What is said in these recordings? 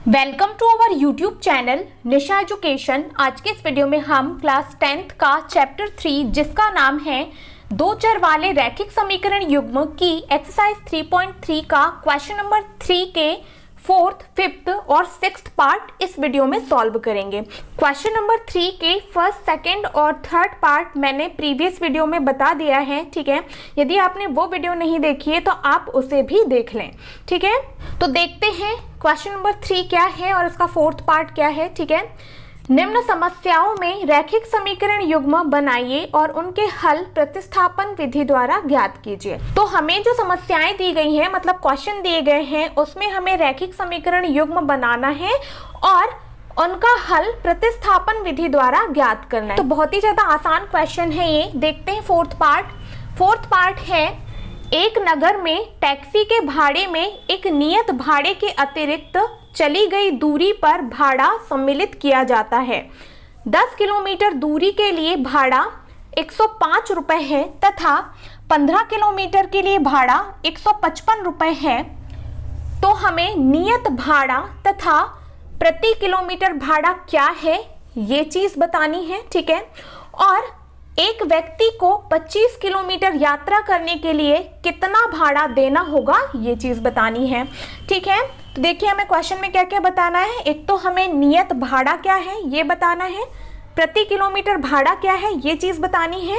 Welcome to our YouTube channel Nisha Education. आज के इस वीडियो में हम क्लास 10th का चैप्टर 3 जिसका नाम है दो चर वाले रैखिक समीकरण युग्म की एक्सरसाइज 3.3 का क्वेश्चन नंबर 3 के 4th, 5th और 6th पार्ट इस वीडियो में सॉल्व करेंगे। क्वेश्चन नंबर 3 के 1st, 2nd और 3rd पार्ट मैंने प्रीवियस वीडियो में बता दिया है, ठीक है। यदि आपने वो वीडियो नहीं देखी है तो आप उसे भी देख लें, ठीक है। तो देखते हैं क्वेश्चन नंबर 3 क्या है और इसका 4th पार्ट क्या है, ठीक है। निम्न समस्याओं में रैखिक समीकरण युग्म बनाइए और उनके हल प्रतिस्थापन विधि द्वारा ज्ञात कीजिए। तो हमें जो समस्याएं दी गई हैं, मतलब क्वेश्चन दिए गए हैं, उसमें हमें रैखिक समीकरण युग्म बनाना है और उनका हल प्रतिस्थापन विधि द्वारा ज्ञात करना है। तो बहुत ही ज्यादा आसान क्वेश्चन है ये। देखते हैं 4th पार्ट। 4th पार्ट है, एक नगर में टैक्सी के भाड़े में एक नियत भाड़े के अतिरिक्त चली गई दूरी पर भाड़ा सम्मिलित किया जाता है। 10 किलोमीटर दूरी के लिए भाड़ा 105 रुपए है तथा 15 किलोमीटर के लिए भाड़ा 155 रुपए है। तो हमें नियत भाड़ा तथा प्रति किलोमीटर भाड़ा क्या है ये चीज बतानी है, ठीक है। और एक व्यक्ति को 25 किलोमीटर यात्रा करने के लिए कितना भाड़ा देना होगा ये चीज बतानी है, ठीक है। तो देखिए हमें क्वेश्चन में क्या क्या बताना है। एक तो हमें नियत भाड़ा क्या है ये बताना है, प्रति किलोमीटर भाड़ा क्या है ये चीज बतानी है,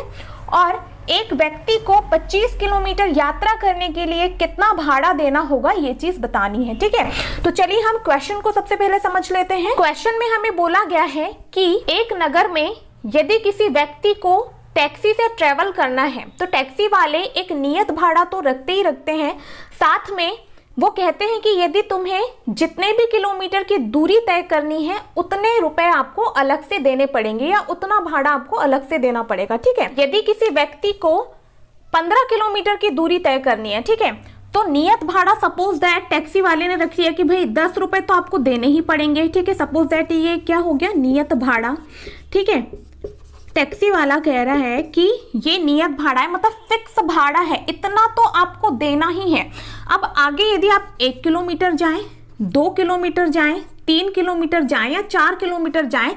और एक व्यक्ति को 25 किलोमीटर यात्रा करने के लिए कितना भाड़ा देना होगा ये चीज बतानी है, ठीक है। तो चलिए हम क्वेश्चन को सबसे पहले समझ लेते हैं। क्वेश्चन में हमें बोला गया है कि एक नगर में यदि किसी व्यक्ति को टैक्सी से ट्रेवल करना है तो टैक्सी वाले एक नियत भाड़ा तो रखते ही रखते हैं, साथ में वो कहते हैं कि यदि तुम्हें जितने भी किलोमीटर की दूरी तय करनी है उतने रुपए आपको अलग से देने पड़ेंगे या उतना भाड़ा आपको अलग से देना पड़ेगा, ठीक है। यदि किसी व्यक्ति को 15 किलोमीटर की दूरी तय करनी है, ठीक है, तो नियत भाड़ा सपोज दैट टैक्सी वाले ने रख लिया कि भाई 10 रुपए तो आपको देने ही पड़ेंगे, ठीक है। सपोज दैट ये क्या हो गया, नियत भाड़ा, ठीक है। टैक्सी वाला कह रहा है कि ये नियत भाड़ा है, मतलब फिक्स भाड़ा है, इतना तो आपको देना ही है। अब आगे यदि आप 1 किलोमीटर जाएं, 2 किलोमीटर जाएं, 3 किलोमीटर जाएं या 4 किलोमीटर जाएं,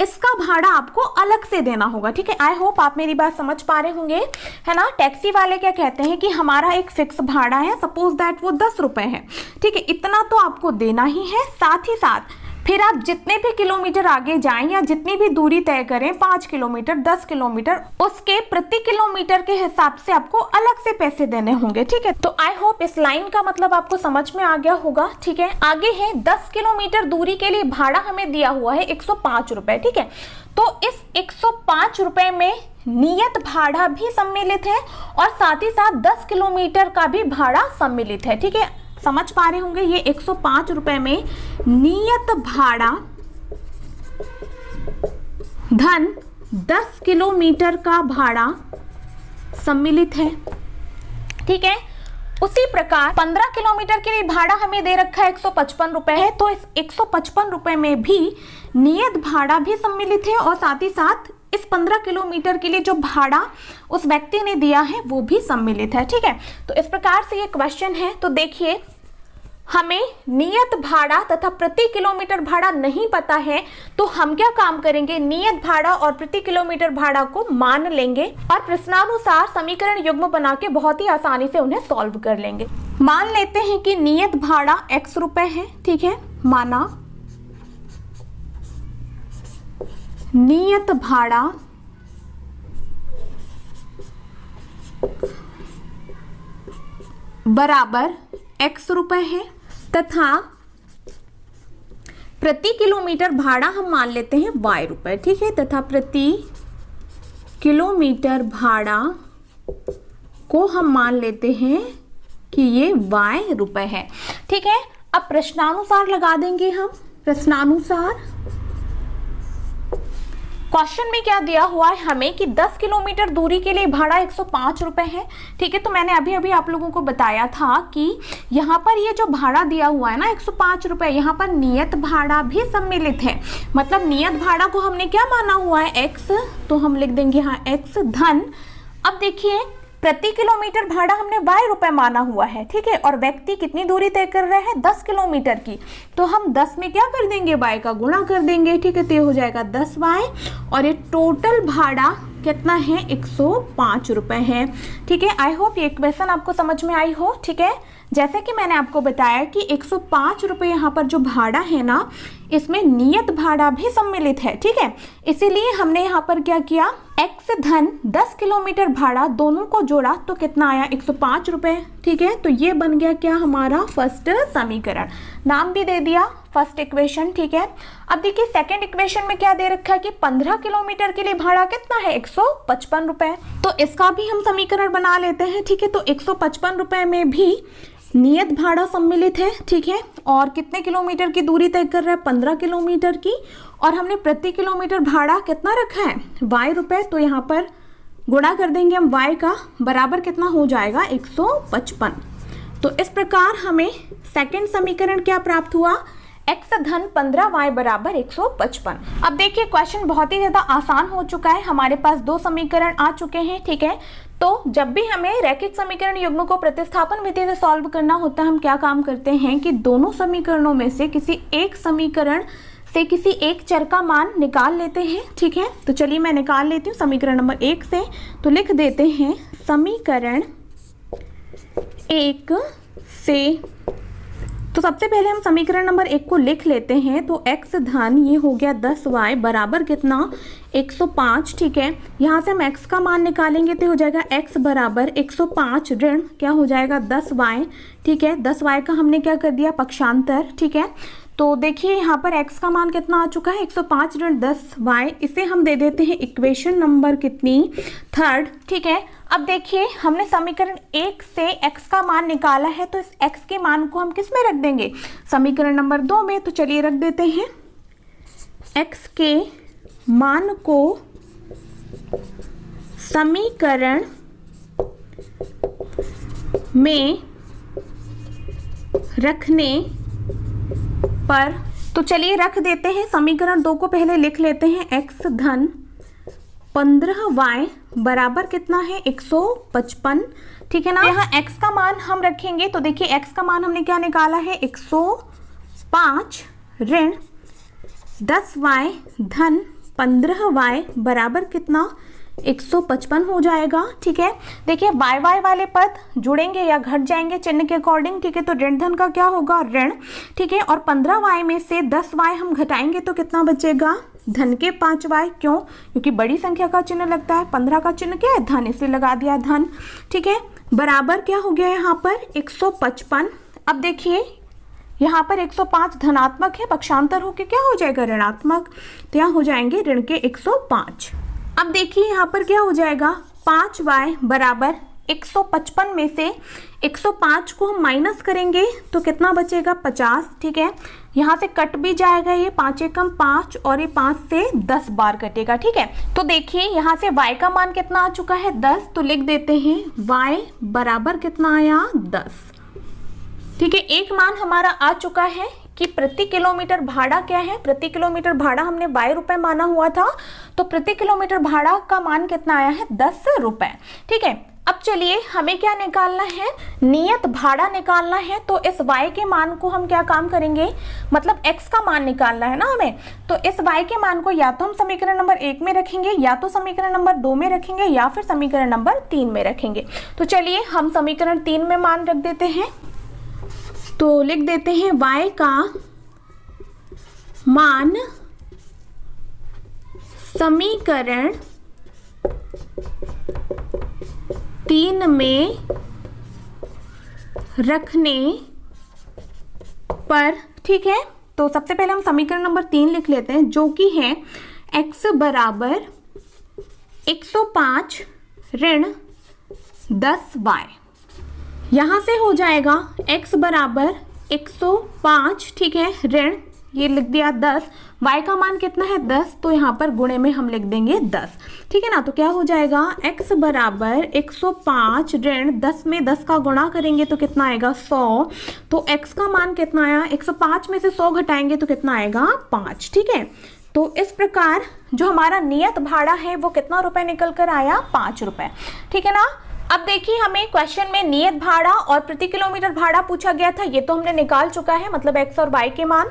इसका भाड़ा आपको अलग से देना होगा, ठीक है। आई होप आप मेरी बात समझ पा रहे होंगे, है ना। टैक्सी वाले क्या कहते हैं कि हमारा एक फिक्स भाड़ा है, सपोज दैट वो 10 रुपए है, ठीक है, इतना तो आपको देना ही है। साथ ही साथ फिर आप जितने भी किलोमीटर आगे जाएं या जितनी भी दूरी तय करें, 5 किलोमीटर, 10 किलोमीटर, उसके प्रति किलोमीटर के हिसाब से आपको अलग से पैसे देने होंगे, ठीक है। तो आई होप इस लाइन का मतलब आपको समझ में आ गया होगा, ठीक है। आगे है 10 किलोमीटर दूरी के लिए भाड़ा हमें दिया हुआ है 105 रुपए, ठीक है। तो इस 105 रुपए में नियत भाड़ा भी सम्मिलित है और साथ ही साथ 10 किलोमीटर का भी भाड़ा सम्मिलित है, ठीक है। समझ पा रहे होंगे, ये 105 रुपए में नियत भाड़ा धन 10 किलोमीटर का भाड़ा सम्मिलित है, ठीक है। उसी प्रकार 15 किलोमीटर के लिए भाड़ा हमें दे रखा है 155 रुपए है, तो इस 155 रुपए में भी नियत भाड़ा भी सम्मिलित है और साथ ही साथ इस 15 किलोमीटर के लिए जो भाड़ा उस व्यक्ति ने दिया है वो भी सम्मिलित है, ठीक है। तो इस प्रकार से ये क्वेश्चन है। तो देखिए हमें नियत भाड़ा तथा प्रति किलोमीटर भाड़ा नहीं पता है, तो हम क्या काम करेंगे, नियत भाड़ा और प्रति किलोमीटर भाड़ा को मान लेंगे और प्रश्नानुसार समीकरण युग्म बना के बहुत ही आसानी से उन्हें सॉल्व कर लेंगे। मान लेते हैं कि नियत भाड़ा x रुपए है, ठीक है, माना नियत भाड़ा बराबर x रुपए है तथा प्रति किलोमीटर भाड़ा हम मान लेते हैं y रुपए, ठीक है, तथा प्रति किलोमीटर भाड़ा को हम मान लेते हैं कि ये y रुपए है, ठीक है। अब प्रश्नानुसार लगा देंगे हम। प्रश्नानुसार क्वेश्चन में क्या दिया हुआ है हमें कि 10 किलोमीटर दूरी के लिए भाड़ा 105 रुपए है, ठीक है। तो मैंने अभी अभी आप लोगों को बताया था कि यहाँ पर ये जो भाड़ा दिया हुआ है ना 105 रुपए, यहाँ पर नियत भाड़ा भी सम्मिलित है। मतलब नियत भाड़ा को हमने क्या माना हुआ है x, तो हम लिख देंगे यहाँ x धन। अब देखिए प्रति किलोमीटर भाड़ा हमने y रुपए माना हुआ है, ठीक है, और व्यक्ति कितनी दूरी तय कर रहे हैं 10 किलोमीटर की, तो हम 10 में क्या कर देंगे, y का गुणा कर देंगे, ठीक है, तो ये हो जाएगा 10y और ये टोटल भाड़ा कितना है 105 रुपए है, ठीक है। आई होप ये क्वेश्चन आपको समझ में आई हो, ठीक है। जैसे कि मैंने आपको बताया कि 105 रुपये यहाँ पर जो भाड़ा है ना, इसमें नियत भाड़ा भी सम्मिलित है, ठीक है। इसीलिए हमने यहाँ पर क्या किया, x धन 10 किलोमीटर भाड़ा दोनों को जोड़ा तो कितना आया 105 रुपये, ठीक है। तो ये बन गया क्या हमारा फर्स्ट समीकरण, नाम भी दे दिया फर्स्ट इक्वेशन, ठीक है। अब देखिए सेकंड इक्वेशन में क्या दे रखा है कि 15 किलोमीटर के लिए भाड़ा कितना है 155 रुपये, तो इसका भी हम समीकरण बना लेते हैं, ठीक है। तो 155 रुपये में भी नियत भाड़ा सम्मिलित है, ठीक है, और कितने किलोमीटर की दूरी तय कर रहा है 15 किलोमीटर की, और हमने प्रति किलोमीटर भाड़ा कितना रखा है y रुपए, तो यहाँ पर गुणा कर देंगे हम y का, बराबर कितना हो जाएगा 155। तो इस प्रकार हमें सेकंड समीकरण क्या प्राप्त हुआ, x धन 15y बराबर 155। अब देखिए क्वेश्चन बहुत ही ज्यादा आसान हो चुका है, हमारे पास दो समीकरण आ चुके हैं, ठीक है। तो जब भी हमें रैखिक समीकरण युग्म को प्रतिस्थापन विधि से सॉल्व करना होता है, हम क्या काम करते हैं कि दोनों समीकरणों में से किसी एक समीकरण से किसी एक चर का मान निकाल लेते हैं, ठीक है। तो चलिए मैं निकाल लेती हूँ समीकरण नंबर 1 से, तो लिख देते हैं समीकरण 1 से, तो सबसे पहले हम समीकरण नंबर 1 को लिख लेते हैं। तो x धन ये हो गया 10y बराबर कितना 105, ठीक है। यहाँ से हम x का मान निकालेंगे तो हो जाएगा x बराबर 105 ऋण क्या हो जाएगा 10y, ठीक है। 10y का हमने क्या कर दिया पक्षांतर, ठीक है। तो देखिए यहाँ पर x का मान कितना आ चुका है 105 ऋण 10y, इसे हम दे देते हैं इक्वेशन नंबर कितनी थर्ड, ठीक है। अब देखिए हमने समीकरण 1 से x का मान निकाला है, तो इस x के मान को हम किस में रख देंगे, समीकरण नंबर 2 में। तो चलिए रख देते हैं x के मान को समीकरण में रखने पर, तो चलिए रख देते हैं समीकरण 2 को पहले लिख लेते हैं, x धन 15y बराबर कितना है 155, ठीक है ना। यहाँ x का मान हम रखेंगे, तो देखिए x का मान हमने क्या निकाला है 105 ऋण 10y धन 15y बराबर कितना 155 हो जाएगा, ठीक है। देखिए y y वाले पद जुड़ेंगे या घट जाएंगे चिन्ह के अकॉर्डिंग, ठीक है। तो ऋण धन का क्या होगा ऋण, ठीक है, और 15y में से 10y हम घटाएंगे तो कितना बचेगा धन के 5y, क्यों, क्योंकि बड़ी संख्या का चिन्ह लगता है, 15 का चिन्ह क्या है धन, इसलिए लगा दिया धन, ठीक है। बराबर क्या हो गया यहाँ पर 155। अब देखिए यहाँ पर 105 धनात्मक है, पक्षांतर होके क्या हो जाएगा ऋणात्मक, तो यहाँ हो जाएंगे ऋण के 105। अब देखिए यहाँ पर क्या हो जाएगा 5y बराबर 155 में से 105 को हम माइनस करेंगे तो कितना बचेगा 50, ठीक है। यहाँ से कट भी जाएगा, ये 5 एकम 5 और ये 5 से 10 बार कटेगा, ठीक है। तो देखिए यहाँ से y का मान कितना आ चुका है 10, तो लिख देते हैं y बराबर कितना आया 10, ठीक है। एक मान हमारा आ चुका है कि प्रति किलोमीटर भाड़ा क्या है, प्रति किलोमीटर भाड़ा हमने y रुपए माना हुआ था, तो प्रति किलोमीटर भाड़ा का मान कितना आया है 10 रुपए, ठीक है। अब चलिए हमें क्या निकालना है, नियत भाड़ा निकालना है। तो इस y के मान को हम क्या काम करेंगे, मतलब x का मान निकालना है ना हमें, तो इस y के मान को या तो हम समीकरण नंबर 1 में रखेंगे, या तो समीकरण नंबर 2 में रखेंगे, या फिर समीकरण नंबर 3 में रखेंगे। तो चलिए हम समीकरण 3 में मान रख देते हैं, तो लिख देते हैं y का मान समीकरण 3 में रखने पर, ठीक है। तो सबसे पहले हम समीकरण नंबर 3 लिख लेते हैं, जो कि है x बराबर 105 ऋण 10y। यहाँ से हो जाएगा x बराबर 105, ठीक है, ऋण ये लिख दिया 10, y का मान कितना है 10, तो यहाँ पर गुणे में हम लिख देंगे 10, ठीक है ना। तो क्या हो जाएगा x बराबर 105 ऋण 10 में 10 का गुणा करेंगे तो कितना आएगा 100, तो x का मान कितना आया 105 में से 100 घटाएंगे तो कितना आएगा 5, ठीक है। तो इस प्रकार जो हमारा नियत भाड़ा है वो कितना रुपए निकल कर आया 5 रुपए, ठीक है ना। अब देखिए हमें क्वेश्चन में नियत भाड़ा और प्रति किलोमीटर भाड़ा पूछा गया था, ये तो हमने निकाल चुका है, मतलब x और y के मान।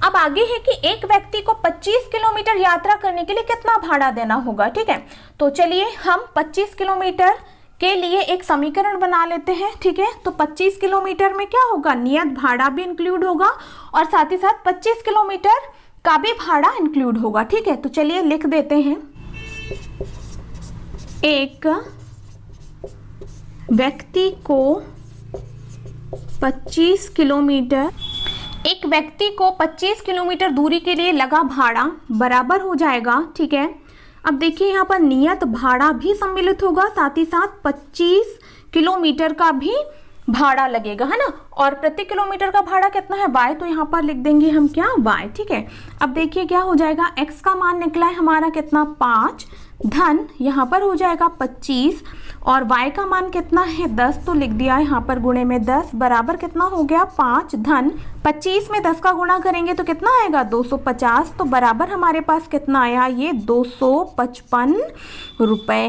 अब आगे है कि एक व्यक्ति को 25 किलोमीटर यात्रा करने के लिए कितना भाड़ा देना होगा। ठीक है, तो चलिए हम 25 किलोमीटर के लिए एक समीकरण बना लेते हैं। ठीक है, तो 25 किलोमीटर में क्या होगा, नियत भाड़ा भी इंक्लूड होगा और साथ ही साथ 25 किलोमीटर का भी भाड़ा इंक्लूड होगा। ठीक है, तो चलिए लिख देते हैं, एक व्यक्ति को 25 किलोमीटर दूरी के लिए लगा भाड़ा बराबर हो जाएगा। ठीक है, अब देखिए यहाँ पर नियत भाड़ा भी सम्मिलित होगा, साथ ही साथ 25 किलोमीटर का भी भाड़ा लगेगा, है ना। और प्रति किलोमीटर का भाड़ा कितना है, y, तो यहाँ पर लिख देंगे हम क्या, y। ठीक है, अब देखिए क्या हो जाएगा, x का मान निकला है हमारा कितना, 5, धन यहाँ पर हो जाएगा 25 और y का मान कितना है 10, तो लिख दिया है यहाँ पर गुणे में 10 बराबर कितना हो गया 5, धन 25 में 10 का गुणा करेंगे तो कितना आएगा 250, तो बराबर हमारे पास कितना आया, ये 255 रुपए।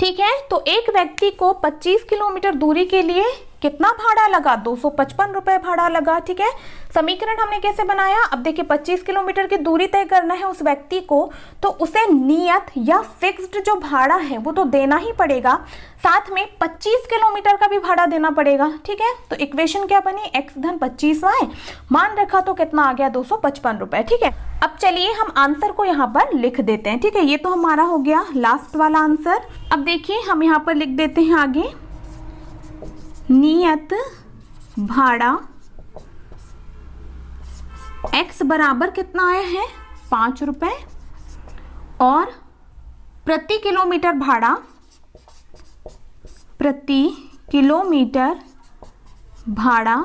ठीक है, तो एक व्यक्ति को 25 किलोमीटर दूरी के लिए कितना भाड़ा लगा, 255 रुपए भाड़ा लगा। ठीक है, समीकरण हमने कैसे बनाया, अब देखिए 25 किलोमीटर की दूरी तय करना है उस व्यक्ति को, तो उसे नियत या फिक्स्ड जो भाड़ा है वो तो देना ही पड़ेगा, साथ में 25 किलोमीटर का भी भाड़ा देना पड़ेगा। ठीक है, तो इक्वेशन क्या बनी, x धन 25y, मान रखा तो कितना आ गया 255 रुपए। ठीक है, अब चलिए हम आंसर को यहाँ पर लिख देते हैं। ठीक है, ये तो हमारा हो गया लास्ट वाला आंसर। अब देखिए हम यहाँ पर लिख देते हैं आगे, नियत भाड़ा x बराबर कितना आया है 5 रुपए और प्रति किलोमीटर भाड़ा,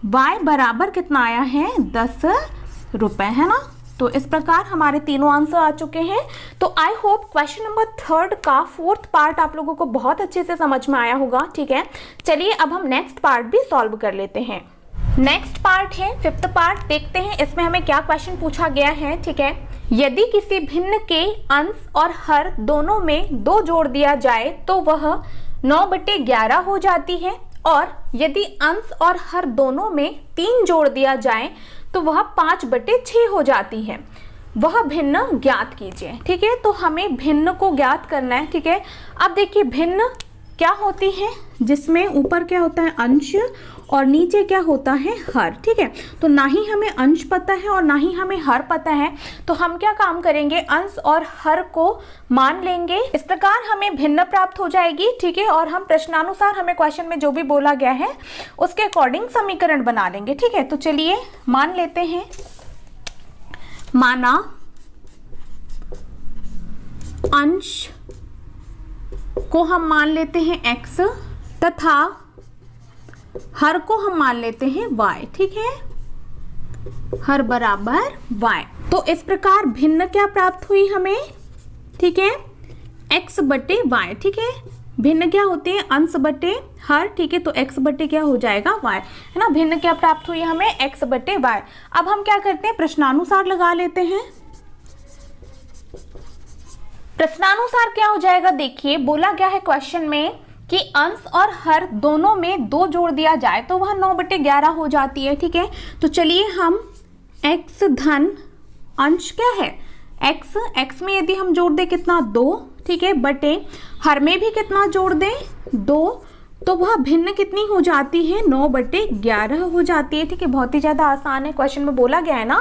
y बराबर कितना आया है 10 रुपए, है ना। तो इस प्रकार हमारे तीनों आंसर आ चुके हैं। तो आई होप क्वेश्चन नंबर 3 का 4th पार्ट आप लोगों को बहुत अच्छे से समझ में आया होगा। ठीक है, चलिए अब हम नेक्स्ट पार्ट भी सॉल्व कर लेते हैं। नेक्स्ट पार्ट है 5th पार्ट, देखते हैं इसमें हमें क्या क्वेश्चन पूछा गया है। ठीक है, यदि किसी भिन्न के अंश और हर दोनों में 2 जोड़ दिया जाए तो वह 9/11 हो जाती है, और यदि अंश और हर दोनों में 3 जोड़ दिया जाए तो वह 5/6 हो जाती है। वह भिन्न ज्ञात कीजिए। ठीक है, तो हमें भिन्न को ज्ञात करना है। ठीक है, अब देखिए भिन्न क्या होती है, जिसमें ऊपर क्या होता है अंश और नीचे क्या होता है हर। ठीक है, तो ना ही हमें अंश पता है और ना ही हमें हर पता है, तो हम क्या काम करेंगे, अंश और हर को मान लेंगे। इस प्रकार हमें भिन्न प्राप्त हो जाएगी। ठीक है, और हम प्रश्नानुसार हमें क्वेश्चन में जो भी बोला गया है उसके अकॉर्डिंग समीकरण बना लेंगे। ठीक है, तो चलिए मान लेते हैं, माना अंश को हम मान लेते हैं x तथा हर को हम मान लेते हैं y। ठीक है, हर बराबर y। तो इस प्रकार भिन्न क्या प्राप्त हुई हमें, ठीक है, x बटे y। ठीक है, भिन्न क्या होते हैं, अंश बटे हर। ठीक है, तो x बटे क्या हो जाएगा y, है ना। भिन्न क्या प्राप्त हुई हमें, x बटे y। अब हम क्या करते हैं, प्रश्नानुसार लगा लेते हैं। प्रश्नानुसार क्या हो जाएगा, देखिए बोला गया है क्वेश्चन में कि अंश और हर दोनों में 2 जोड़ दिया जाए तो वह 9/11 हो जाती है। ठीक है, तो चलिए हम x धन अंश क्या है x में यदि हम जोड़ दें कितना 2, ठीक है, बटे हर में भी कितना जोड़ दें 2, तो वह भिन्न कितनी हो जाती है, 9/11 हो जाती है। ठीक है, बहुत ही ज्यादा आसान है। क्वेश्चन में बोला गया है ना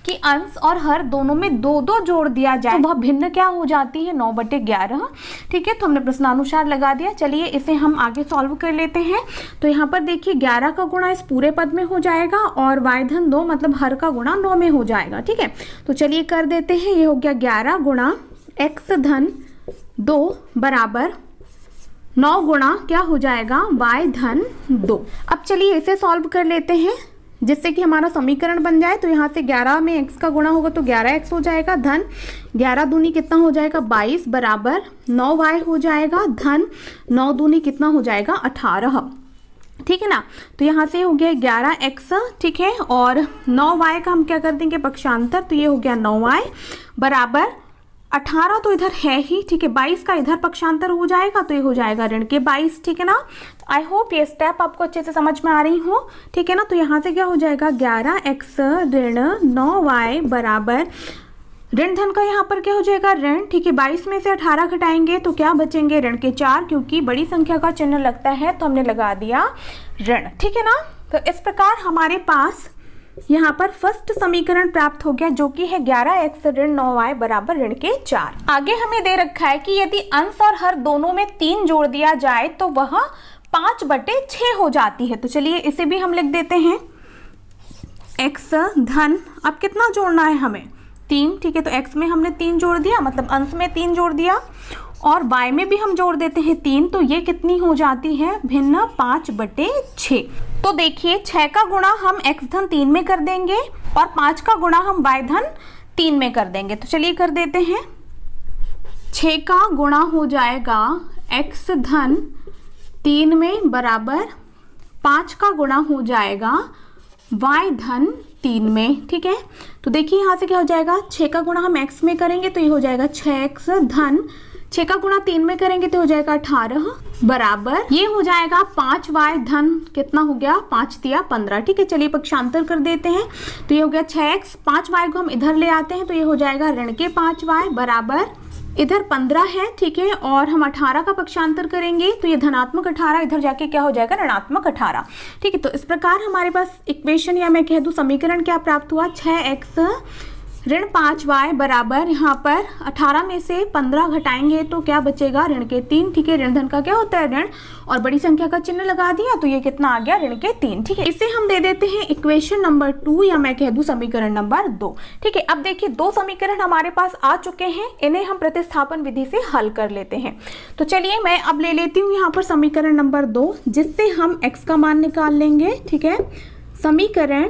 कि अंश और हर दोनों में 2-2 जोड़ दिया जाए तो वह भिन्न क्या हो जाती है, 9/11। ठीक है, तो हमने प्रश्नानुसार लगा दिया। चलिए इसे हम आगे सॉल्व कर लेते हैं। तो यहाँ पर देखिए 11 का गुणा इस पूरे पद में हो जाएगा और y धन 2 मतलब हर का गुणा 9 में हो जाएगा। ठीक है, तो चलिए कर देते हैं। ये हो गया 11 गुणा x धन 2 बराबर 9 गुणा क्या हो जाएगा, y धन 2। अब चलिए इसे सॉल्व कर लेते हैं जिससे कि हमारा समीकरण बन जाए। तो यहाँ से 11 में x का गुणा होगा तो 11x हो जाएगा, धन 11 दूनी कितना हो जाएगा 22 बराबर 9y हो जाएगा, धन 9 दूनी कितना हो जाएगा 18। ठीक है ना, तो यहाँ से हो गया 11x। ठीक है, और 9y का हम क्या कर देंगे पक्षांतर, तो ये हो गया 9y बराबर 18 तो इधर है ही, ठीक है, 22 का इधर पक्षांतर हो जाएगा तो ये हो जाएगा ऋण के 22, ठीक है ना। आई होप ये स्टेप आपको अच्छे से समझ में आ रही हो, ठीक है ना। तो यहाँ से क्या हो जाएगा 11x ऋण 9y बराबर ऋण धन का यहाँ पर क्या हो जाएगा ऋण, ठीक है। 22 में से 18 घटाएंगे तो क्या बचेंगे ऋण के 4, क्योंकि बड़ी संख्या का चिन्ह लगता है तो हमने लगा दिया ऋण, ठीक है ना। तो इस प्रकार हमारे पास यहाँ पर फर्स्ट समीकरण प्राप्त हो गया, जो कि है 11x ऋण 9y बराबर ऋण के 4। आगे हमें दे रखा है कि यदि अंश और हर दोनों में 3 जोड़ दिया जाए तो वह 5/6 हो जाती है। तो चलिए इसे भी हम लिख देते हैं, x धन, अब कितना जोड़ना है हमें 3, ठीक है। तो x में हमने 3 जोड़ दिया, मतलब अंश में 3 जोड़ दिया, और y में भी हम जोड़ देते हैं 3, तो ये कितनी हो जाती है भिन्न 5/6। तो देखिए 6 का गुणा हम x धन 3 में कर देंगे और 5 का गुणा हम y धन 3 में कर देंगे। तो चलिए कर देते हैं, 6 का गुणा हो जाएगा x धन 3 में बराबर 5 का गुणा हो जाएगा y धन 3 में, ठीक है। तो देखिए यहाँ से क्या हो जाएगा, 6 का गुणा हम x में करेंगे तो ये हो जाएगा 6x धन 6 का गुणा 3 में करेंगे तो हो जाएगा 18 बराबर ये हो जाएगा 5y धन कितना हो गया 5 तिया 15, ठीक है। चलिए पक्षांतर कर देते हैं, तो ये हो गया 6x, 5y को हम इधर ले आते हैं तो ये हो जाएगा ऋण के 5y बराबर इधर 15 है, ठीक है। और हम 18 का पक्षांतर करेंगे तो ये धनात्मक 18 इधर जाके क्या हो जाएगा ऋणात्मक 18, ठीक है। तो इस प्रकार हमारे पास इक्वेशन या मैं कह दूं समीकरण क्या प्राप्त हुआ, 6x ऋण 5y बराबर यहाँ पर 18 में से 15 घटाएंगे तो क्या बचेगा ऋण के 3, ठीक है। ऋण धन का क्या होता है ऋण, और बड़ी संख्या का चिन्ह लगा दिया तो ये कितना आ गया ऋण के 3, ठीक है। इसे हम दे देते हैं इक्वेशन नंबर 2 या मैं कह दूं समीकरण नंबर 2, ठीक है। अब देखिए 2 समीकरण हमारे पास आ चुके हैं, इन्हें हम प्रतिस्थापन विधि से हल कर लेते हैं। तो चलिए मैं अब ले लेती हूँ यहाँ पर समीकरण नंबर 2, जिससे हम x का मान निकाल लेंगे, ठीक है। समीकरण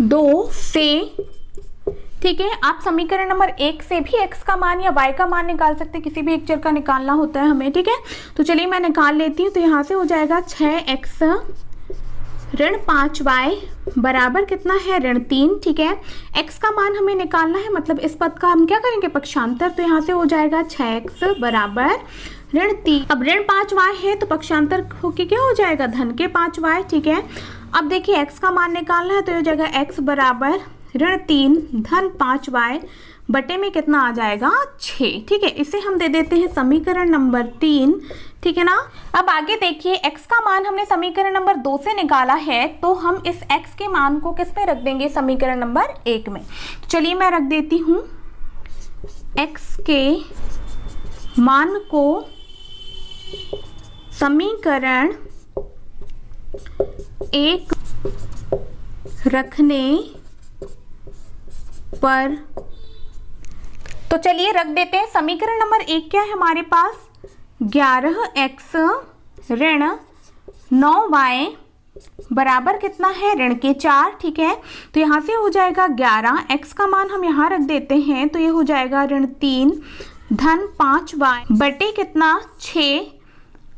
2 से, ठीक है, आप समीकरण नंबर 1 से भी x का मान या y का मान निकाल सकते हैं, किसी भी एक चर का निकालना होता है हमें, ठीक है। तो चलिए मैं निकाल लेती हूँ, तो यहाँ से हो जाएगा 6x ऋण 5y बराबर कितना है ऋण 3, ठीक है। x का मान हमें निकालना है, मतलब इस पद का हम क्या करेंगे पक्षांतर, तो यहाँ से हो जाएगा 6x बराबर ऋण 3। अब ऋण 5y है तो पक्षांतर होके क्या हो जाएगा धन के 5y, ठीक है। अब देखिए x का मान निकालना है तो हो जाएगा x बराबर ऋण 3 धन 5y बटे में कितना आ जाएगा 6, ठीक है। इसे हम दे देते हैं समीकरण नंबर 3, ठीक है ना। अब आगे देखिए x का मान हमने समीकरण नंबर 2 से निकाला है, तो हम इस x के मान को किस में रख देंगे समीकरण नंबर 1 में। तो चलिए मैं रख देती हूँ, x के मान को समीकरण 1 रखने पर, तो चलिए रख देते हैं समीकरण नंबर 1 क्या है हमारे पास 11x ऋण 9y बराबर कितना है ऋण के 4, ठीक है। तो यहाँ से हो जाएगा 11, x का मान हम यहाँ रख देते हैं तो ये हो जाएगा ऋण 3 धन 5y बटे कितना 6,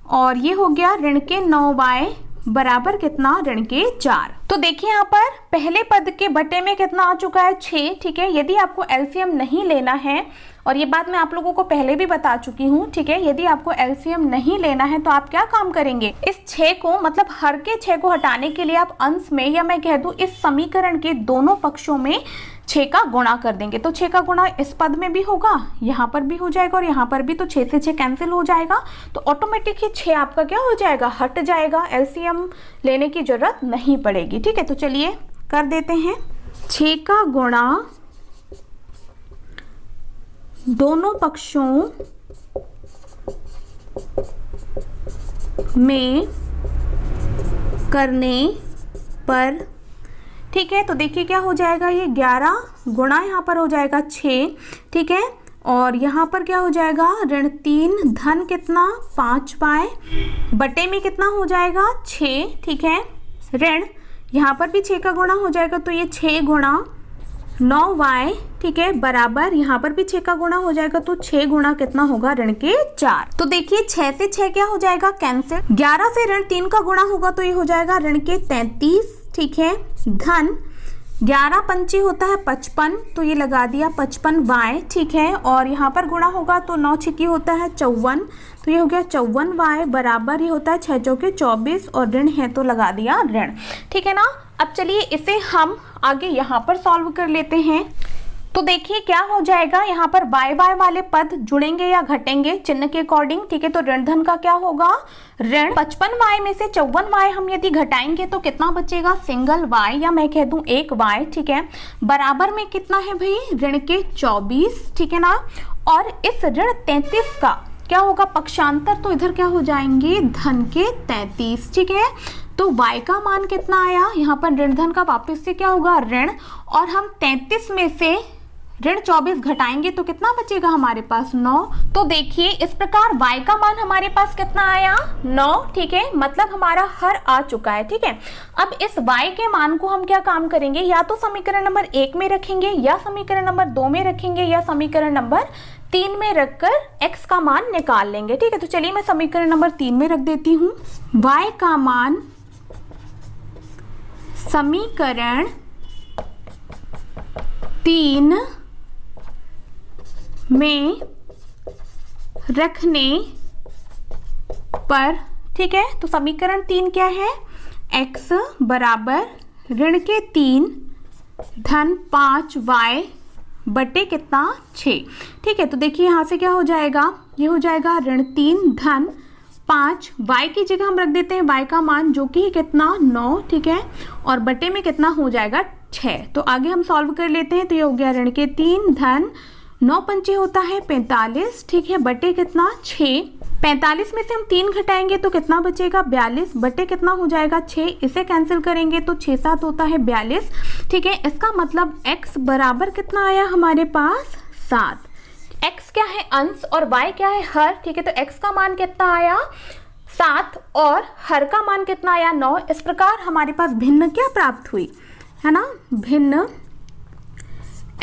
और ये हो गया ऋण के 9y बराबर कितना ऋण के 4। तो देखिए यहाँ पर पहले पद के बटे में कितना आ चुका है 6, ठीक है। यदि आपको एलसीएम नहीं लेना है, और ये बात मैं आप लोगों को पहले भी बता चुकी हूँ, ठीक है, यदि आपको एलसीएम नहीं लेना है तो आप क्या काम करेंगे, इस 6 को मतलब हर के 6 को हटाने के लिए आप अंश में या मैं कह दूं इस समीकरण के दोनों पक्षों में 6 का गुणा कर देंगे। तो 6 का गुणा इस पद में भी होगा, यहाँ पर भी हो जाएगा और यहाँ पर भी, तो 6 से 6 कैंसिल हो जाएगा, तो ऑटोमेटिक ही 6 आपका क्या हो जाएगा हट जाएगा, एलसीएम लेने की जरूरत नहीं पड़ेगी, ठीक है। तो चलिए कर देते हैं, 6 का गुणा दोनों पक्षों में करने पर, ठीक है। तो देखिए क्या हो जाएगा, ये 11 गुणा यहाँ पर हो जाएगा 6, ठीक है, और यहाँ पर क्या हो जाएगा ऋण 3 धन कितना 5y बटे में कितना हो जाएगा 6, ठीक है। ऋण यहाँ पर भी 6 का गुणा हो जाएगा, तो ये 6 गुणा 9y, ठीक है, बराबर यहाँ पर भी 6 का गुणा हो जाएगा, तो 6 गुणा कितना होगा ऋण के 4। तो देखिए 6 से 6 क्या हो जाएगा कैंसिल, 11 से ऋण 3 का गुणा होगा तो ये हो जाएगा ऋण के 33, ठीक है, धन 11 पंची होता है 55, तो ये लगा दिया 55y, ठीक है। और यहाँ पर गुणा होगा तो 9 छिकी होता है 54, तो ये हो गया 54y बराबर, ये होता है 6 चौके 24 और ऋण है तो लगा दिया ऋण, ठीक है ना। अब चलिए इसे हम आगे यहाँ पर सॉल्व कर लेते हैं। तो देखिए क्या हो जाएगा, यहाँ पर y y वाले पद जुड़ेंगे या घटेंगे चिन्ह के अकॉर्डिंग, ठीक है। तो ऋण धन का क्या होगा, ऋण 55y में से 54y हम यदि घटाएंगे तो कितना बचेगा, सिंगल y या मैं कह दूं एक y, ठीक है। बराबर में कितना है भाई, ऋण के 24, ठीक है ना। और इस ऋण 33 का क्या होगा पक्षांतर, तो इधर क्या हो जाएंगे धन के 33, ठीक है। तो y का मान कितना आया, यहाँ पर ऋण धन का वापस से क्या होगा ऋण, और हम 33 में से ऋण 24 घटाएंगे तो कितना बचेगा हमारे पास 9। तो देखिए इस प्रकार y का मान हमारे पास कितना आया 9, ठीक है। मतलब हमारा हर आ चुका है, ठीक है। अब इस y के मान को हम क्या काम करेंगे, या तो समीकरण नंबर 1 में रखेंगे, या समीकरण नंबर 2 में रखेंगे, या समीकरण नंबर 3 में रखकर x का मान निकाल लेंगे, ठीक है। तो चलिए मैं समीकरण नंबर 3 में रख देती हूँ। y का मान समीकरण 3 में रखने पर, ठीक है। तो समीकरण 3 क्या है, x बराबर ऋण के 3 धन 5y बटे कितना 6, ठीक है। तो देखिए यहाँ से क्या हो जाएगा, ये हो जाएगा ऋण 3 धन 5, y की जगह हम रख देते हैं y का मान जो कि कितना 9, ठीक है। और बटे में कितना हो जाएगा 6। तो आगे हम सॉल्व कर लेते हैं। तो ये हो गया ऋण के 3 धन 9 पंचे होता है 45, ठीक है, बटे कितना 6। 45 में से हम 3 घटाएंगे तो कितना बचेगा 42, बटे कितना हो जाएगा 6। इसे कैंसिल करेंगे तो 6 7 होता है 42, ठीक है। इसका मतलब x बराबर कितना आया हमारे पास 7। x क्या है अंश और y क्या है हर, ठीक है। तो x का मान कितना आया 7 और हर का मान कितना आया 9। इस प्रकार हमारे पास भिन्न क्या प्राप्त हुई है ना, भिन्न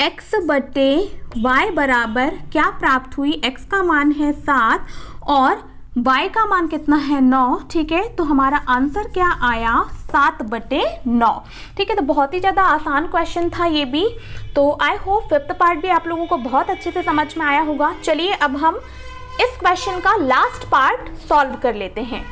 x बटे y बराबर क्या प्राप्त हुई, x का मान है 7 और y का मान कितना है 9, ठीक है। तो हमारा आंसर क्या आया 7 बटे 9, ठीक है। तो बहुत ही ज़्यादा आसान क्वेश्चन था ये भी। तो आई होप 5th पार्ट भी आप लोगों को बहुत अच्छे से समझ में आया होगा। चलिए अब हम इस क्वेश्चन का लास्ट पार्ट सॉल्व कर लेते हैं।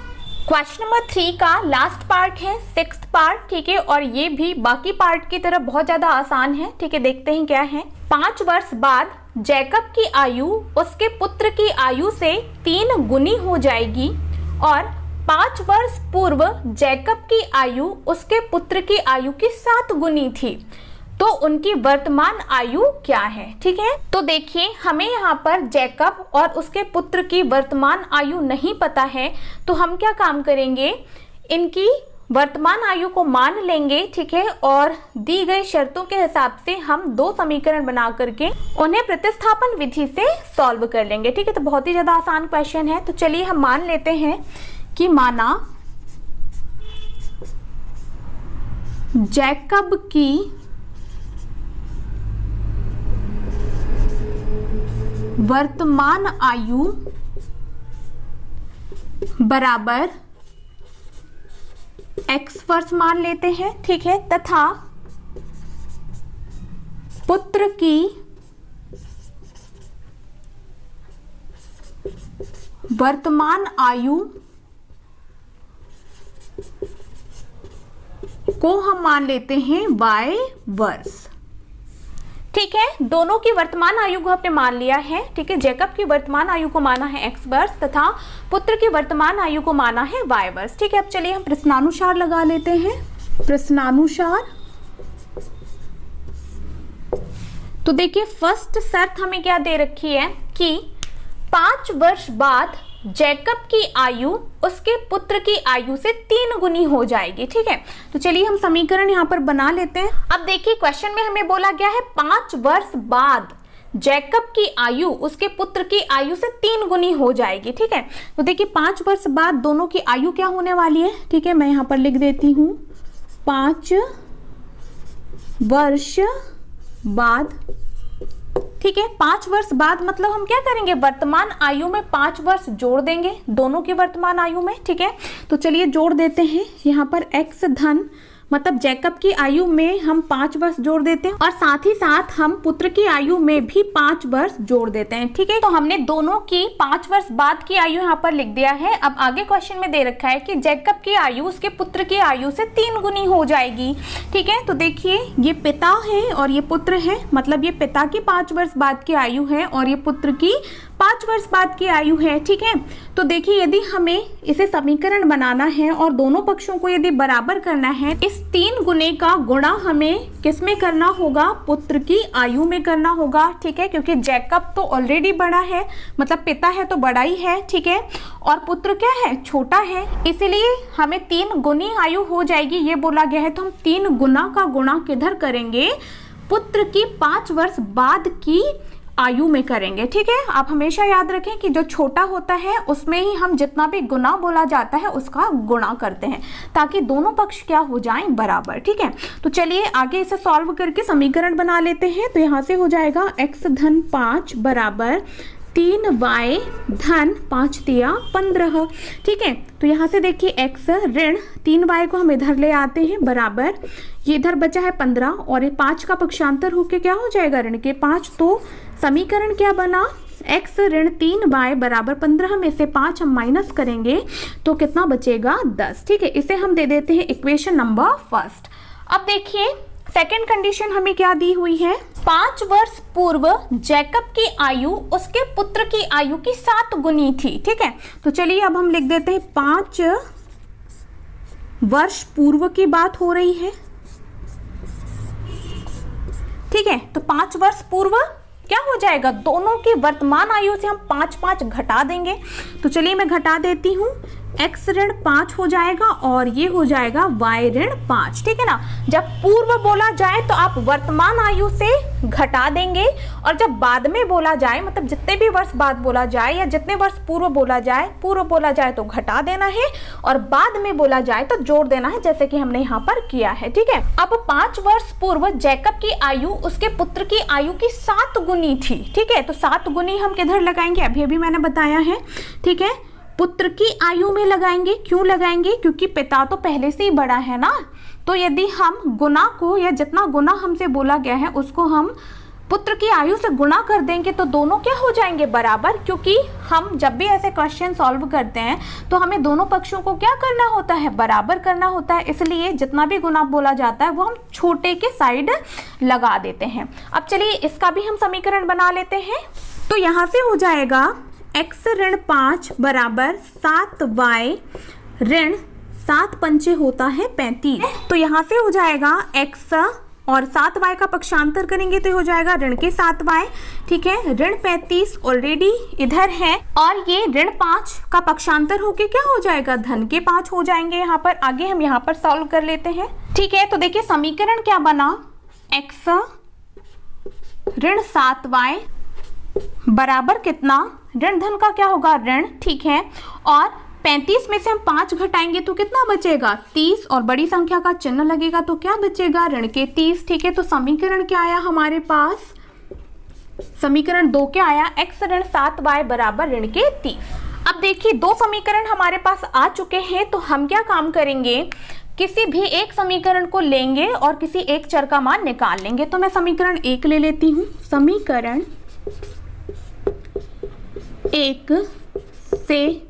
क्वेश्चन नंबर 3 का लास्ट पार्ट है 6th पार्ट, ठीक है। और ये भी बाकी पार्ट की तरह बहुत ज़्यादा आसान है, ठीक है। देखते हैं क्या है। 5 वर्ष बाद जैकब की आयु उसके पुत्र की आयु से 3 गुनी हो जाएगी और 5 वर्ष पूर्व जैकब की आयु उसके पुत्र की आयु की 7 गुनी थी, तो उनकी वर्तमान आयु क्या है, ठीक है। तो देखिए हमें यहाँ पर जैकब और उसके पुत्र की वर्तमान आयु नहीं पता है, तो हम क्या काम करेंगे, इनकी वर्तमान आयु को मान लेंगे, ठीक है। और दी गई शर्तों के हिसाब से हम 2 समीकरण बना करके उन्हें प्रतिस्थापन विधि से सॉल्व कर लेंगे, ठीक है। तो बहुत ही ज्यादा आसान क्वेश्चन है। तो चलिए हम मान लेते हैं कि माना जैकब की वर्तमान आयु बराबर x वर्ष मान लेते हैं, ठीक है, तथा पुत्र की वर्तमान आयु को हम मान लेते हैं y वर्ष, ठीक है। दोनों की वर्तमान आयु को हमने मान लिया है, ठीक है। जैकब की वर्तमान आयु को माना है x वर्ष तथा पुत्र की वर्तमान आयु को माना है y वर्ष, ठीक है। अब चलिए हम प्रश्नानुसार लगा लेते हैं। प्रश्नानुसार तो देखिए फर्स्ट शर्त हमें क्या दे रखी है कि 5 वर्ष बाद जैकब की आयु उसके पुत्र की आयु से 3 गुनी हो जाएगी, ठीक है। तो चलिए हम समीकरण यहाँ पर बना लेते हैं। अब देखिए क्वेश्चन में हमें बोला गया है 5 वर्ष बाद जैकब की आयु उसके पुत्र की आयु से 3 गुनी हो जाएगी, ठीक है। तो देखिए 5 वर्ष बाद दोनों की आयु क्या होने वाली है, ठीक है। मैं यहाँ पर लिख देती हूँ 5 वर्ष बाद, ठीक है। 5 वर्ष बाद मतलब हम क्या करेंगे, वर्तमान आयु में 5 वर्ष जोड़ देंगे दोनों की वर्तमान आयु में, ठीक है। तो चलिए जोड़ देते हैं यहाँ पर x धन मतलब जैकब की आयु में हम 5 वर्ष जोड़ देते हैं और साथ ही साथ हम पुत्र की आयु में भी 5 वर्ष जोड़ देते हैं। ठीक है, तो हमने दोनों की 5 वर्ष बाद की आयु यहाँ पर लिख दिया है। अब आगे क्वेश्चन में दे रखा है कि जैकब की आयु उसके पुत्र की आयु से 3 गुनी हो जाएगी। ठीक है, तो देखिए ये पिता है और ये पुत्र है, मतलब ये पिता की 5 वर्ष बाद की आयु है और ये पुत्र की 5 वर्ष बाद की आयु है। ठीक है, तो देखिए यदि हमें इसे समीकरण बनाना है और दोनों पक्षों को यदि बराबर करना है, इस 3 गुने का गुणा हमें किस में करना होगा, पुत्र की आयु में करना होगा। ठीक है, क्योंकि जैकब तो ऑलरेडी बड़ा है, मतलब पिता है तो बड़ा ही है। ठीक है, और पुत्र क्या है, छोटा है, इसलिए हमें 3 गुनी आयु हो जाएगी, ये बोला गया है। तो हम 3 गुना का गुणा किधर करेंगे, पुत्र की 5 वर्ष बाद की आयु में करेंगे। ठीक है, आप हमेशा याद रखें कि जो छोटा होता है उसमें ही हम जितना भी गुना बोला जाता है उसका गुणा करते हैं, ताकि दोनों पक्ष क्या हो जाएं, बराबर। ठीक है, तो चलिए आगे इसे सॉल्व करके समीकरण बना लेते हैं। तो यहाँ से हो जाएगा x धन 5 बराबर 3y धन 5 तिया 15। ठीक है, तो यहाँ से देखिए x ऋण 3y को हम इधर ले आते हैं बराबर, ये इधर बचा है 15 और ये 5 का पक्षांतर होके क्या हो जाएगा, ऋण के 5। तो समीकरण क्या बना, x ऋण 3y बराबर 15 में से 5 हम माइनस करेंगे तो कितना बचेगा, 10। ठीक है, इसे हम दे देते हैं इक्वेशन नंबर फर्स्ट। अब देखिए सेकंड कंडीशन हमें क्या दी हुई है, 5 वर्ष पूर्व जैकब की आयु उसके पुत्र की आयु की 7 गुनी थी। ठीक है, तो चलिए अब हम लिख देते हैं 5 वर्ष पूर्व की बात हो रही है। ठीक है, तो 5 वर्ष पूर्व क्या हो जाएगा, दोनों की वर्तमान आयु से हम 5 घटा देंगे। तो चलिए मैं घटा देती हूँ, x ऋण 5 हो जाएगा और ये हो जाएगा y ऋण 5। ठीक है ना, जब पूर्व बोला जाए तो आप वर्तमान आयु से घटा देंगे और जब बाद में बोला जाए, मतलब जितने भी वर्ष बाद बोला जाए या जितने वर्ष पूर्व बोला जाए तो घटा देना है और बाद में बोला जाए तो जोड़ देना है, जैसे कि हमने यहाँ पर किया है। ठीक है, अब 5 वर्ष पूर्व जैकब की आयु उसके पुत्र की आयु की 7 गुनी थी। ठीक है, तो 7 गुनी हम किधर लगाएंगे, अभी मैंने बताया है। ठीक है, पुत्र की आयु में लगाएंगे। क्यों लगाएंगे, क्योंकि पिता तो पहले से ही बड़ा है ना, तो यदि हम गुना को या जितना गुना हमसे बोला गया है उसको हम पुत्र की आयु से गुणा कर देंगे तो दोनों क्या हो जाएंगे, बराबर। क्योंकि हम जब भी ऐसे क्वेश्चन सॉल्व करते हैं तो हमें दोनों पक्षों को क्या करना होता है, बराबर करना होता है, इसलिए जितना भी गुना बोला जाता है वो हम छोटे के साइड लगा देते हैं। अब चलिए इसका भी हम समीकरण बना लेते हैं। तो यहाँ से हो जाएगा x ऋण 5 बराबर 7y ऋण 7 पंचे होता है 35। तो यहाँ से हो जाएगा x और 7y का पक्षांतर करेंगे तो हो जाएगा ऋण के 7y। ठीक है, ऋण 35 ऑलरेडी इधर है और ये ऋण 5 का पक्षांतर होके क्या हो जाएगा, धन के 5 हो जाएंगे। यहाँ पर आगे हम यहाँ पर सॉल्व कर लेते हैं। ठीक है, तो देखिए समीकरण क्या बना, x ऋण 7y बराबर कितना, ऋण धन का क्या होगा, ऋण। ठीक है, और 35 में से हम 5 घटाएंगे तो कितना बचेगा, 30 और बड़ी संख्या का चिन्ह लगेगा तो क्या बचेगा, ऋण के 30। ठीक है, तो समीकरण क्या आया हमारे पास, समीकरण 2 क्या आया, x ऋण 7y बराबर ऋण के 30। अब देखिए 2 समीकरण हमारे पास आ चुके हैं, तो हम क्या काम करेंगे, किसी भी एक समीकरण को लेंगे और किसी एक चर का मान निकाल लेंगे। तो मैं समीकरण 1 ले लेती हूँ, समीकरण 1 से,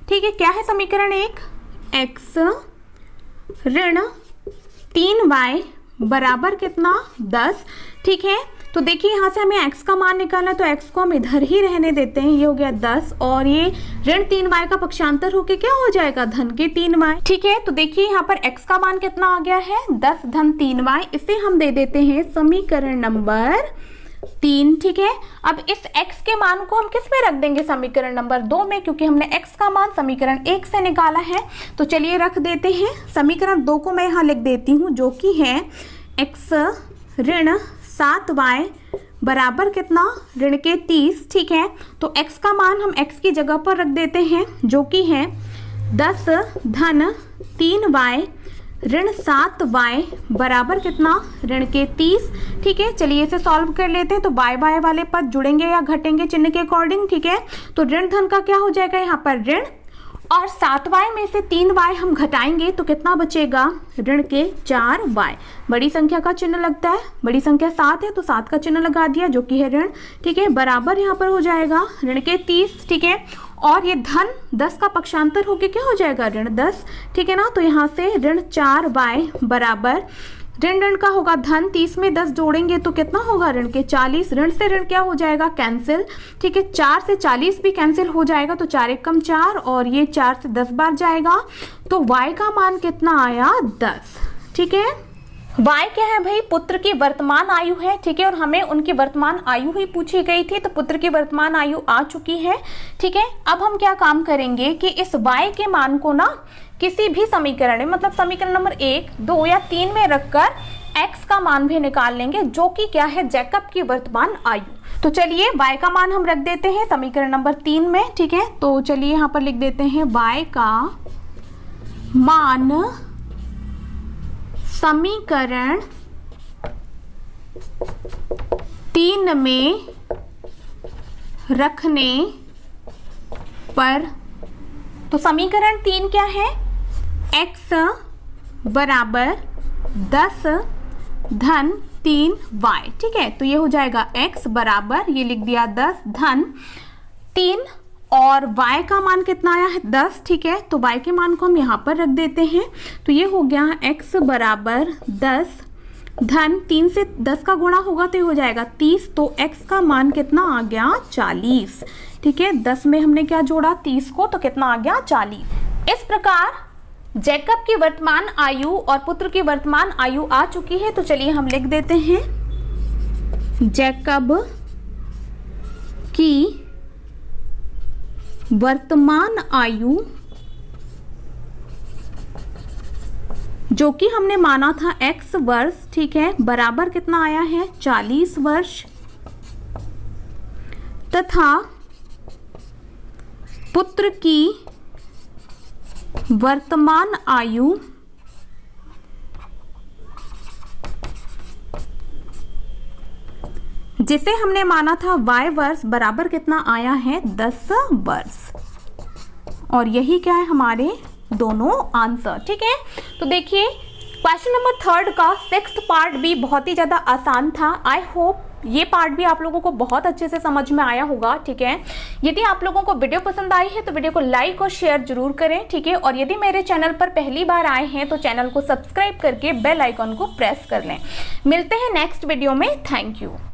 ठीक है, क्या है समीकरण 1, x ऋण 3y बराबर कितना, 10। ठीक है, तो देखिए यहाँ से हमें x का मान निकालना है तो x को हम इधर ही रहने देते हैं, ये हो गया 10 और ये ऋण 3y का पक्षांतर होके क्या हो जाएगा, धन के 3y। ठीक है, तो देखिए यहाँ पर x का मान कितना आ गया है, 10 धन 3y, इसे हम दे देते हैं समीकरण नंबर 3। ठीक है, अब इस x के मान को हम किस में रख देंगे, समीकरण नंबर 2 में, क्योंकि हमने x का मान समीकरण 1 से निकाला है। तो चलिए रख देते हैं, समीकरण 2 को मैं यहाँ लिख देती हूँ, जो कि है x ऋण 7y बराबर कितना, ऋण के 30। ठीक है, तो x का मान हम x की जगह पर रख देते हैं, जो कि है 10 धन 3y ऋण 7y बराबर कितना, ऋण के 30। ठीक है, चलिए इसे सॉल्व कर लेते हैं। तो y वाले पद जुड़ेंगे या घटेंगे चिन्ह के अकॉर्डिंग। ठीक है, तो ऋण धन का क्या हो जाएगा यहाँ पर ऋण और 7y में से 3y हम घटाएंगे तो कितना बचेगा, ऋण के 4y। बड़ी संख्या का चिन्ह लगता है, बड़ी संख्या 7 है तो 7 का चिन्ह लगा दिया जो कि है ऋण, ठीक है, बराबर यहाँ पर हो जाएगा ऋण के 30, ठीक है, और ये धन 10 का पक्षांतर होके क्या हो जाएगा, ऋण 10, ठीक है ना। तो यहाँ से ऋण 4y बराबर ऋण ऋण का होगा धन, 30 में 10 जोड़ेंगे तो कितना होगा, ऋण के 40। ऋण से ऋण क्या हो जाएगा, कैंसिल, ठीक है, 4 से 40 भी कैंसिल हो जाएगा तो 4 एकम 4 और ये 4 से 10 बार जाएगा तो y का मान कितना आया, 10, ठीक है। y क्या है भाई, पुत्र की वर्तमान आयु है, ठीक है, और हमें उनकी वर्तमान आयु ही पूछी गई थी तो पुत्र की वर्तमान आयु आ चुकी है, ठीक है। अब हम क्या काम करेंगे कि इस y के मान को ना किसी भी समीकरण में, मतलब समीकरण नंबर 1, 2 या 3 में रखकर x का मान भी निकाल लेंगे जो कि क्या है, जैकब की वर्तमान आयु। तो चलिए y का मान हम रख देते हैं समीकरण नंबर 3 में, ठीक है। तो चलिए यहाँ पर लिख देते हैं y का मान समीकरण 3 में रखने पर, तो समीकरण 3 क्या है, x बराबर 10 धन 3y, ठीक है। तो ये हो जाएगा x बराबर, ये लिख दिया 10 धन 3 और y का मान कितना आया है, 10, ठीक है। तो y के मान को हम यहाँ पर रख देते हैं तो ये हो गया x बराबर 10 धन 3 से 10 का गुणा होगा तो ये हो जाएगा 30, तो x का मान कितना आ गया, 40, ठीक है। 10 में हमने क्या जोड़ा, 30 को, तो कितना आ गया, 40। इस प्रकार जैकब की वर्तमान आयु और पुत्र की वर्तमान आयु आ चुकी है। तो चलिए हम लिख देते हैं जैकब की वर्तमान आयु जो कि हमने माना था x वर्ष, ठीक है, बराबर कितना आया है, 40 वर्ष, तथा पुत्र की वर्तमान आयु जिसे हमने माना था y वर्ष बराबर कितना आया है, 10 वर्ष। और यही क्या है, हमारे दोनों आंसर, ठीक है। तो देखिए क्वेश्चन नंबर 3 का 6th पार्ट भी बहुत ही ज़्यादा आसान था। आई होप ये पार्ट भी आप लोगों को बहुत अच्छे से समझ में आया होगा, ठीक है। यदि आप लोगों को वीडियो पसंद आई है तो वीडियो को लाइक और शेयर जरूर करें, ठीक है। और यदि मेरे चैनल पर पहली बार आए हैं तो चैनल को सब्सक्राइब करके बेल आइकन को प्रेस कर लें। मिलते हैं नेक्स्ट वीडियो में, थैंक यू।